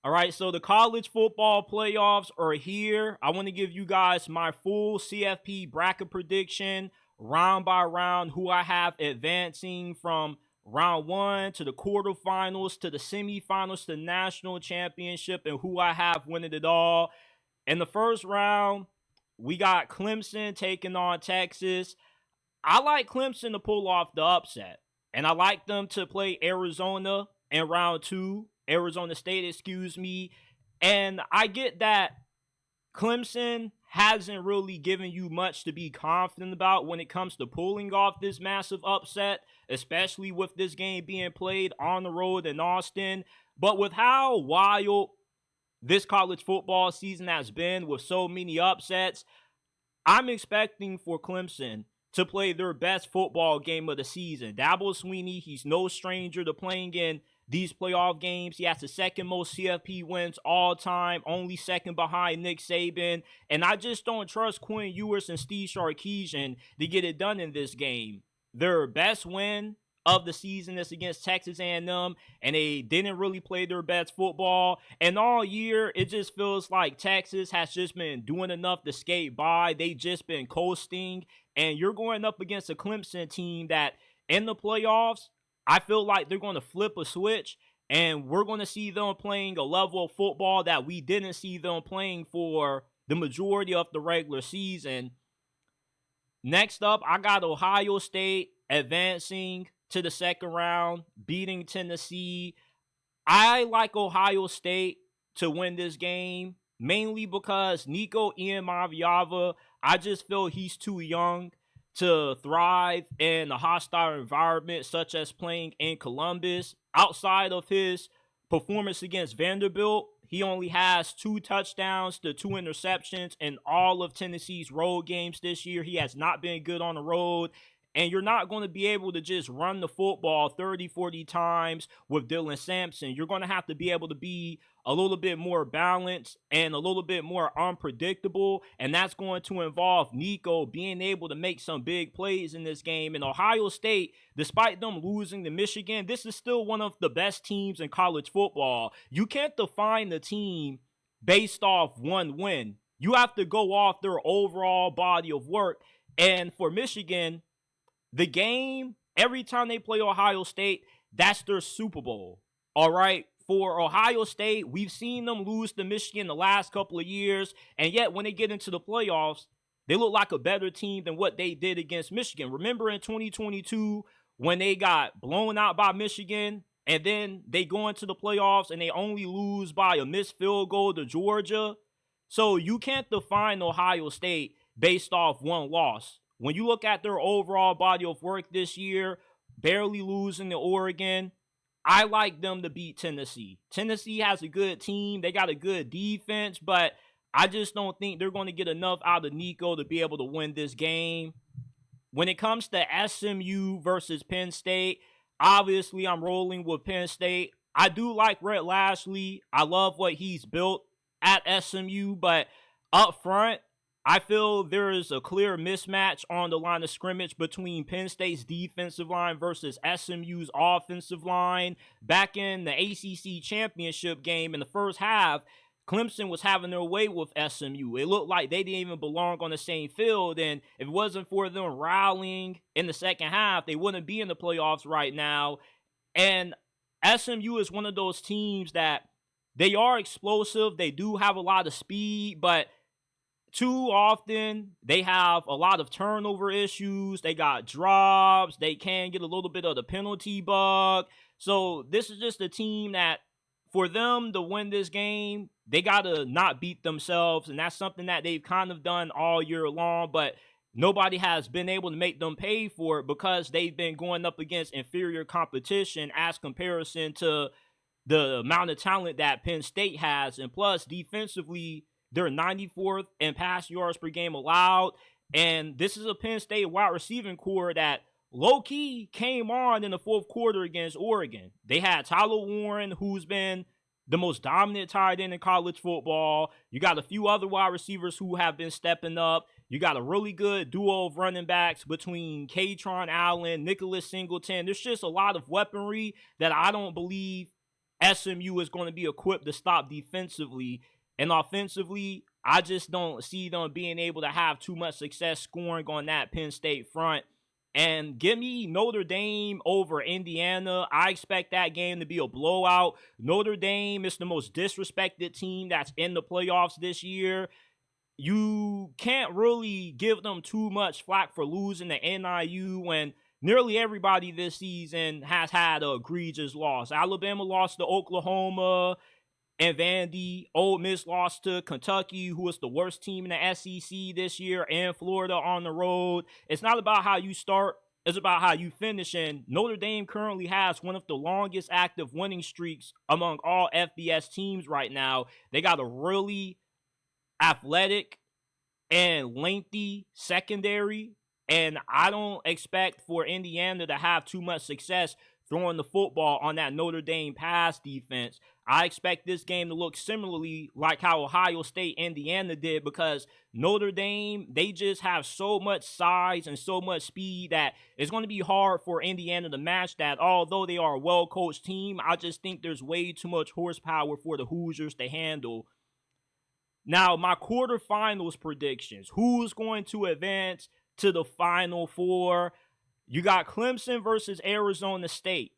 All right, so the college football playoffs are here. I want to give you guys my full CFP bracket prediction, round by round, who I have advancing from round one to the quarterfinals to the semifinals to the national championship, and who I have winning it all. In the first round, we got Clemson taking on Texas. I like Clemson to pull off the upset, and I like them to play Arizona in round two. Arizona State, excuse me. And I get that Clemson hasn't really given you much to be confident about when it comes to pulling off this massive upset, especially with this game being played on the road in Austin. But with how wild this college football season has been with so many upsets, I'm expecting for Clemson to play their best football game of the season. Dabo Swinney, he's no stranger to playing in these playoff games. He has the second most CFP wins all time, only second behind Nick Saban. And I just don't trust Quinn Ewers and Steve Sarkisian to get it done in this game. Their best win of the season is against Texas A&M, and they didn't really play their best football. And all year, it just feels like Texas has just been doing enough to skate by. They just been coasting, and you're going up against a Clemson team that in the playoffs, I feel like they're going to flip a switch, and we're going to see them playing a level of football that we didn't see them playing for the majority of the regular season. Next up, I got Ohio State advancing to the second round, beating Tennessee. I like Ohio State to win this game, mainly because Nico Iamaleava, I just feel he's too young to thrive in a hostile environment such as playing in Columbus. Outside of his performance against Vanderbilt, he only has 2 touchdowns to 2 interceptions in all of Tennessee's road games this year. He has not been good on the road. And you're not going to be able to just run the football 30, 40 times with Dylan Sampson. You're going to have to be able to be a little bit more balanced and a little bit more unpredictable. And that's going to involve Nico being able to make some big plays in this game. And Ohio State, despite them losing to Michigan, this is still one of the best teams in college football. You can't define the team based off one win. You have to go off their overall body of work. And for Michigan, the game, every time they play Ohio State, that's their Super Bowl. All right? For Ohio State, we've seen them lose to Michigan the last couple of years, and yet when they get into the playoffs, they look like a better team than what they did against Michigan. Remember in 2022 when they got blown out by Michigan, and then they go into the playoffs and they only lose by a missed field goal to Georgia? So you can't define Ohio State based off one loss. When you look at their overall body of work this year, barely losing to Oregon, I like them to beat Tennessee. Tennessee has a good team. They got a good defense, but I just don't think they're going to get enough out of Nico to be able to win this game. When it comes to SMU versus Penn State, obviously I'm rolling with Penn State. I do like Rhett Lashley. I love what he's built at SMU, but up front, I feel there is a clear mismatch on the line of scrimmage between Penn State's defensive line versus SMU's offensive line. Back in the ACC championship game in the first half, Clemson was having their way with SMU. It looked like they didn't even belong on the same field, and if it wasn't for them rallying in the second half, they wouldn't be in the playoffs right now. And SMU is one of those teams that they are explosive. They do have a lot of speed, but too often, they have a lot of turnover issues. They got drops. They can get a little bit of the penalty bug. So this is just a team that, for them to win this game, they got to not beat themselves. And that's something that they've kind of done all year long. But nobody has been able to make them pay for it because they've been going up against inferior competition as comparison to the amount of talent that Penn State has. And plus, defensively, they're 94th in pass yards per game allowed. And this is a Penn State wide receiving core that low-key came on in the fourth quarter against Oregon. They had Tyler Warren, who's been the most dominant tight end in college football. You got a few other wide receivers who have been stepping up. You got a really good duo of running backs between Katron Allen, Nicholas Singleton. There's just a lot of weaponry that I don't believe SMU is going to be equipped to stop defensively. And offensively, I just don't see them being able to have too much success scoring on that Penn State front. And give me Notre Dame over Indiana. I expect that game to be a blowout. Notre Dame is the most disrespected team that's in the playoffs this year. You can't really give them too much flack for losing to NIU when nearly everybody this season has had an egregious loss. Alabama lost to Oklahoma and Vandy. Ole Miss lost to Kentucky, who is the worst team in the SEC this year, and Florida on the road. It's not about how you start. It's about how you finish. And Notre Dame currently has one of the longest active winning streaks among all FBS teams right now. They got a really athletic and lengthy secondary, and I don't expect for Indiana to have too much success throwing the football on that Notre Dame pass defense. I expect this game to look similarly like how Ohio State, Indiana did, because Notre Dame, they just have so much size and so much speed that it's going to be hard for Indiana to match that. Although they are a well-coached team, I just think there's way too much horsepower for the Hoosiers to handle. Now, my quarterfinals predictions. Who's going to advance to the Final Four? You got Clemson versus Arizona State.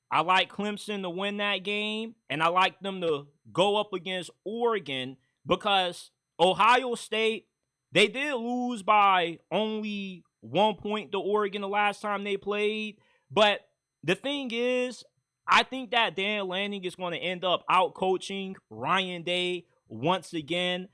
I like Clemson to win that game, and I like them to go up against Oregon because Ohio State, they did lose by only 1 point to Oregon the last time they played. But the thing is, I think that Dan Lanning is going to end up out-coaching Ryan Day once again.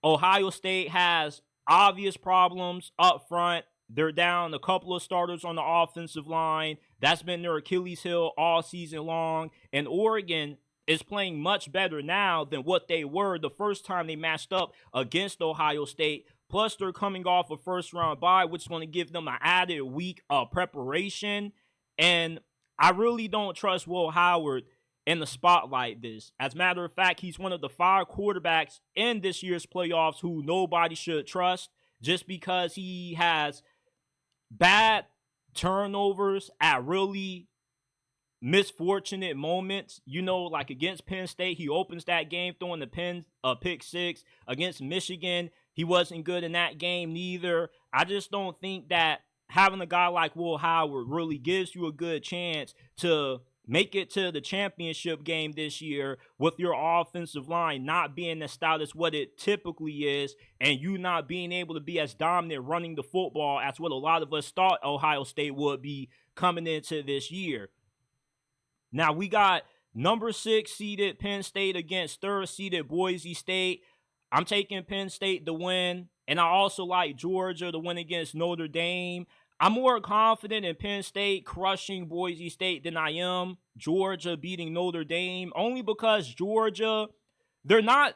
Ohio State has obvious problems up front. They're down a couple of starters on the offensive line. That's been their Achilles heel all season long. And Oregon is playing much better now than what they were the first time they matched up against Ohio State. Plus, they're coming off a first-round bye, which is going to give them an added week of preparation. And I really don't trust Will Howard in the spotlight this. As a matter of fact, he's one of the 5 quarterbacks in this year's playoffs who nobody should trust just because he has bad turnovers at really misfortunate moments. You know, like against Penn State, he opens that game throwing the Penn pick 6. Against Michigan, he wasn't good in that game neither. I just don't think that having a guy like Will Howard really gives you a good chance to make it to the championship game this year with your offensive line not being as stout as what it typically is, and you not being able to be as dominant running the football as what a lot of us thought Ohio State would be coming into this year. Now, we got number 6 seeded Penn State against 3rd seeded Boise State. I'm taking Penn State to win, and I also like Georgia to win against Notre Dame. I'm more confident in Penn State crushing Boise State than I am Georgia beating Notre Dame, only because Georgia, they're not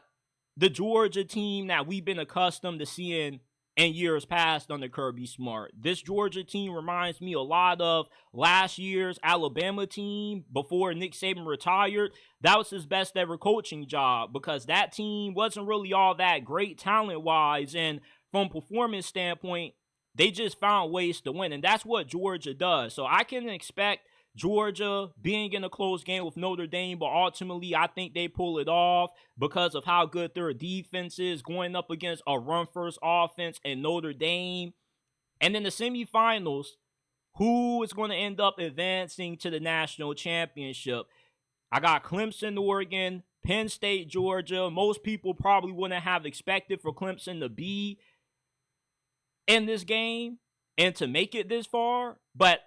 the Georgia team that we've been accustomed to seeing in years past under Kirby Smart. This Georgia team reminds me a lot of last year's Alabama team before Nick Saban retired. That was his best ever coaching job because that team wasn't really all that great talent-wise, and from performance standpoint, they just found ways to win, and that's what Georgia does. So I can expect Georgia being in a close game with Notre Dame, but ultimately I think they pull it off because of how good their defense is going up against a run-first offense in Notre Dame. And in the semifinals, who is going to end up advancing to the national championship? I got Clemson, Oregon, Penn State, Georgia. Most people probably wouldn't have expected for Clemson to be in this game and to make it this far, but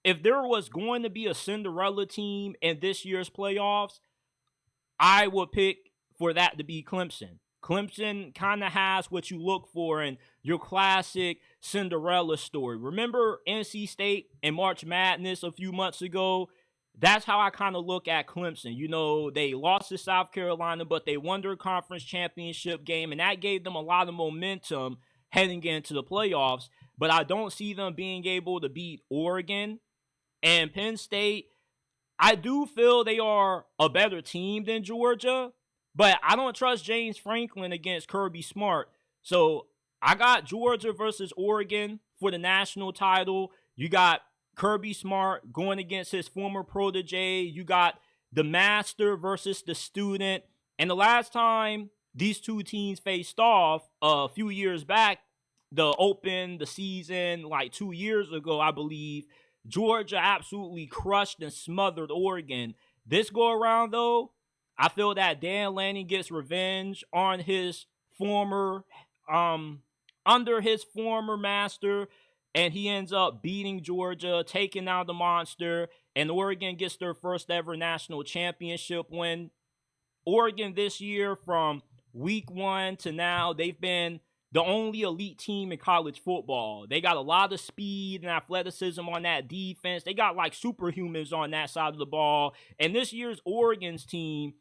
if there was going to be a Cinderella team in this year's playoffs, I would pick for that to be Clemson. Clemson kind of has what you look for in your classic Cinderella story. Remember NC State and March Madness a few months ago? That's how I kind of look at Clemson. You know, they lost to South Carolina, but they won their conference championship game, and that gave them a lot of momentum heading into the playoffs. But I don't see them being able to beat Oregon and Penn State. I do feel they are a better team than Georgia, but I don't trust James Franklin against Kirby Smart. So I got Georgia versus Oregon for the national title. You got Kirby Smart going against his former protege. You got the master versus the student. And the last time these two teams faced off a few years back, the season like 2 years ago, I believe, Georgia absolutely crushed and smothered Oregon. This go around, though, I feel that Dan Lanning gets revenge on his former, under his former master, and he ends up beating Georgia, taking out the monster, and Oregon gets their first ever national championship win. Oregon this year, from week 1 to now, they've been the only elite team in college football. They got a lot of speed and athleticism on that defense. They got like superhumans on that side of the ball. And this year's Oregon's team,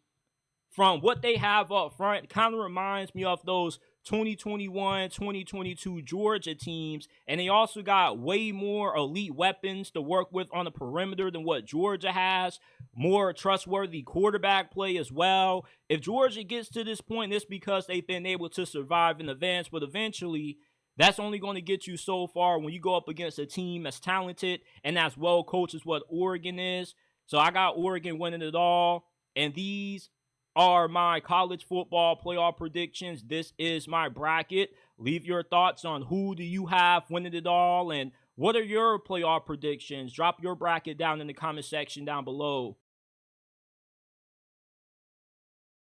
from what they have up front, kind of reminds me of those 2021, 2022 Georgia teams. And they also got way more elite weapons to work with on the perimeter than what Georgia has. More trustworthy quarterback play as well. If Georgia gets to this point, it's because they've been able to survive in advance. But eventually, that's only going to get you so far when you go up against a team as talented and as well coached as what Oregon is. So I got Oregon winning it all. And these are my college football playoff predictions. This is my bracket. Leave your thoughts on who do you have winning it all, and what are your playoff predictions. Drop your bracket down in the comment section down below.